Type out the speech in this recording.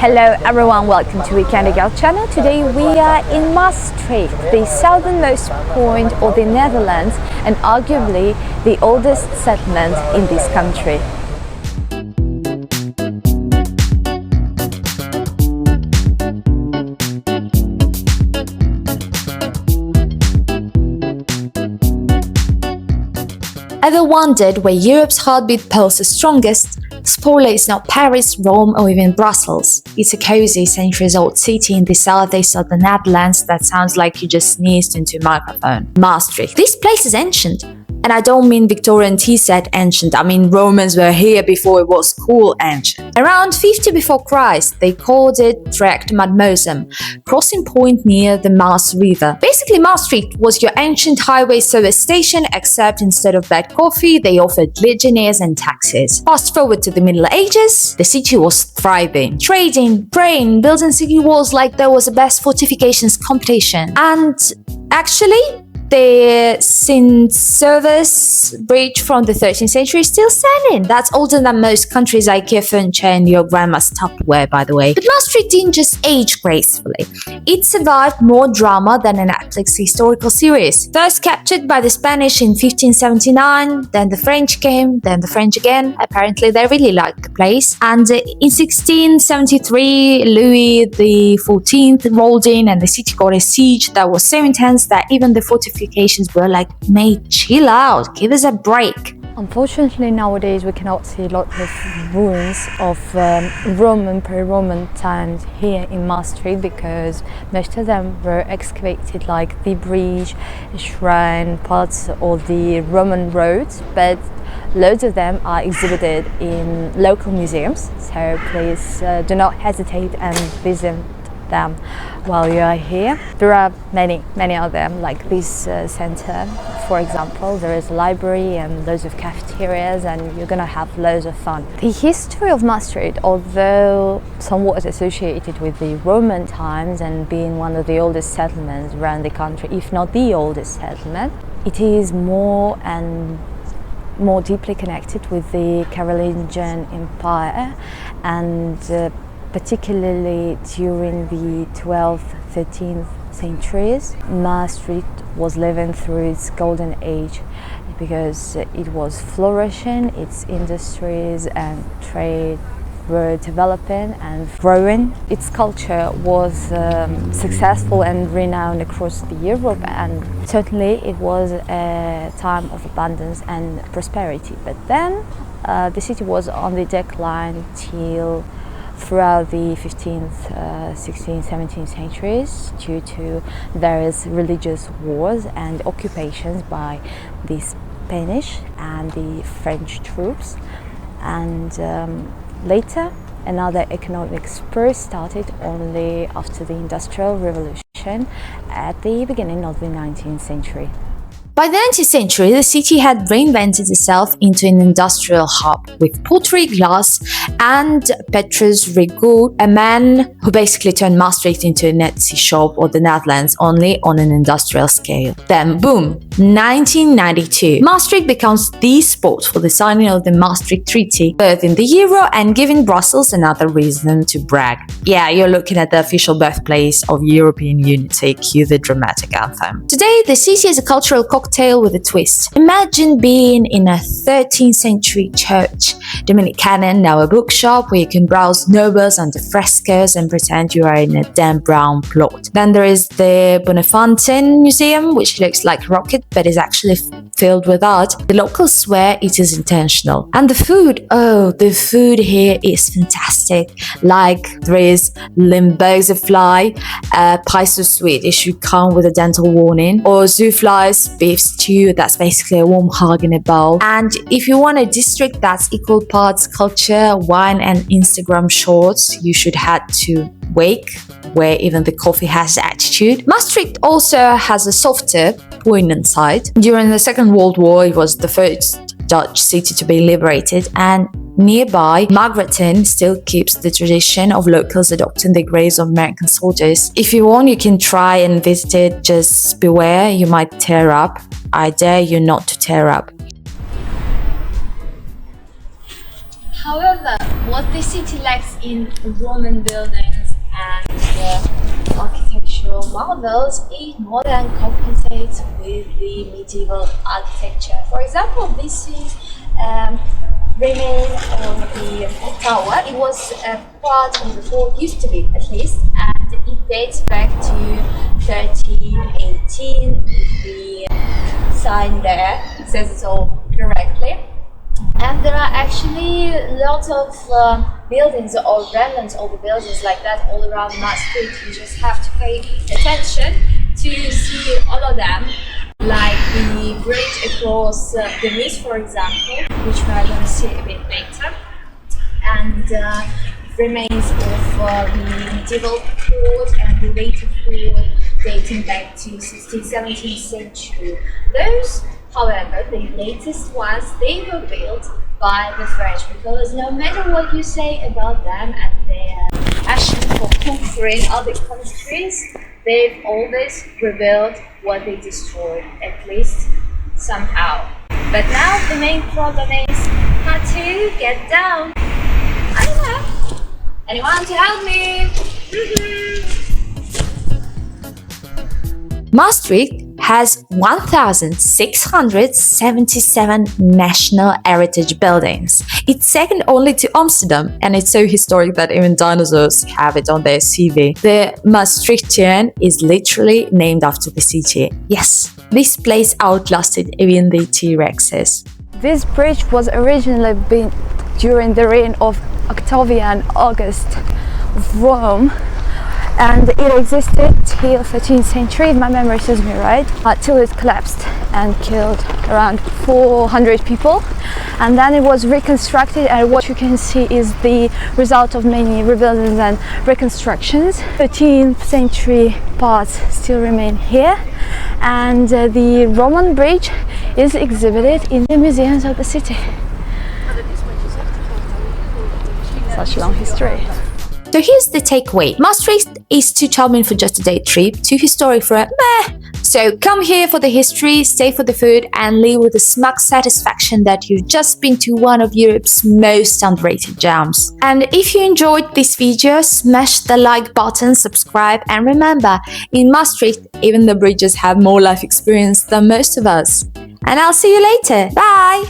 Hello everyone, welcome to Weekendr channel. Today we are in Maastricht, the southernmost point of the Netherlands and arguably the oldest settlement in this country. Ever wondered where Europe's heartbeat pulse is strongest? Spoiler, it's not Paris, Rome or even Brussels. It's a cozy, centuries-old city in the southeast of the Netherlands that sounds like you just sneezed into a microphone. Maastricht. This place is ancient. And I don't mean Victorian tea set ancient, I mean Romans were here before it was cool ancient. Around 50 before Christ, they called it Trekt Mademoisem, crossing point near the Maas River. Basically, Maastricht was your ancient highway service station, except instead of bad coffee, they offered legionnaires and taxis. Fast forward to the Middle Ages, the city was thriving, trading, praying, building city walls like there was a best fortifications competition. And actually, the St. Service Bridge from the 13th century is still standing. That's older than most countries' IKEA furniture and your grandma's Tupperware, by the way. But Maastricht didn't just age gracefully. It survived more drama than a Netflix historical series. First captured by the Spanish in 1579, then the French came, then the French again. Apparently they really liked the place. And in 1673, Louis XIV rolled in and the city got a siege that was so intense that even the fortifications were like, mate, chill out, give us a break. Unfortunately, nowadays we cannot see lots of ruins of Roman, pre-Roman times here in Maastricht because most of them were excavated, like the bridge, the shrine, parts of the Roman roads, but loads of them are exhibited in local museums, so please do not hesitate and visit them while you are here. There are many of them, like this center, for example. There is a library and loads of cafeterias, and you're gonna have loads of fun. The history of Maastricht, although somewhat associated with the Roman times and being one of the oldest settlements around the country, if not the oldest settlement, it is more and more deeply connected with the Carolingian Empire, and particularly during the 12th, 13th centuries, Maastricht was living through its golden age because it was flourishing, its industries and trade were developing and growing. Its culture was successful and renowned across the Europe, and certainly it was a time of abundance and prosperity. But then the city was on the decline till throughout the 15th, 16th, 17th centuries due to various religious wars and occupations by the Spanish and the French troops. And later, another economic spur started only after the Industrial Revolution at the beginning of the 19th century. By the 19th century, the city had reinvented itself into an industrial hub with pottery, glass, and Petrus Rigaud, a man who basically turned Maastricht into an Etsy shop or the Netherlands only on an industrial scale. Then, boom, 1992. Maastricht becomes the spot for the signing of the Maastricht Treaty, birthing the euro and giving Brussels another reason to brag. Yeah, you're looking at the official birthplace of European unity, cue the dramatic anthem. Today, the city is a cultural cocktail with a twist. Imagine being in a 13th century church, Dominican, now a bookshop where you can browse nobles under frescoes and pretend you are in a Dan Brown plot. Then there is the Bonnefanten Museum, which looks like a rocket but is actually filled with art. The locals swear it is intentional. And the food, oh, the food here is fantastic. Like there is Limburgse fly, pie so sweet it should come with a dental warning, or zouflies, beef stew, that's basically a warm hug in a bowl. And if you want a district that's equal parts culture, wine and Instagram shorts, you should head to Wake, where even the coffee has attitude. Maastricht also has a softer, poignant side. During the Second World War, it was the first Dutch city to be liberated, and nearby, Margareton still keeps the tradition of locals adopting the graves of American soldiers. If you want, you can try and visit it, just beware, you might tear up. I dare you not to tear up. However, what the city lacks in Roman buildings and architectural marvels, it more than compensates with the medieval architecture. For example, this is remain of the tower. It was part of the fort, used to be at least, and it dates back to 1318. The sign there says it all correctly. And there are actually lots of buildings or remnants of the buildings like that all around Maastricht. You just have to pay attention to see all of them, like the bridge across the Meuse, for example, which we are going to see a bit later, and remains of the medieval fort and the later fort dating back to 16th, 17th century. Those, however, the latest ones, they were built by the French, because no matter what you say about them and their passion for conquering other countries, they've always rebuilt what they destroyed, at least somehow. But now the main problem is how to get down. I don't know. Anyone to help me? Maastricht has 1,677 national heritage buildings. It's second only to Amsterdam, and it's so historic that even dinosaurs have it on their CV. The Maastrichtian is literally named after the city. Yes, this place outlasted even the T-Rexes. This bridge was originally built during the reign of Octavian August of Rome, and it existed till 13th century, if my memory serves me right, till it collapsed and killed around 400 people. And then it was reconstructed, and what you can see is the result of many rebuildings and reconstructions. 13th century parts still remain here, and the Roman bridge is exhibited in the museums of the city. Such long history. So here's the takeaway. Maastricht is too charming for just a day trip, too historic for a meh. So come here for the history, stay for the food, and leave with a smug satisfaction that you've just been to one of Europe's most underrated gems. And if you enjoyed this video, smash the like button, subscribe, and remember, in Maastricht, even the bridges have more life experience than most of us. And I'll see you later. Bye!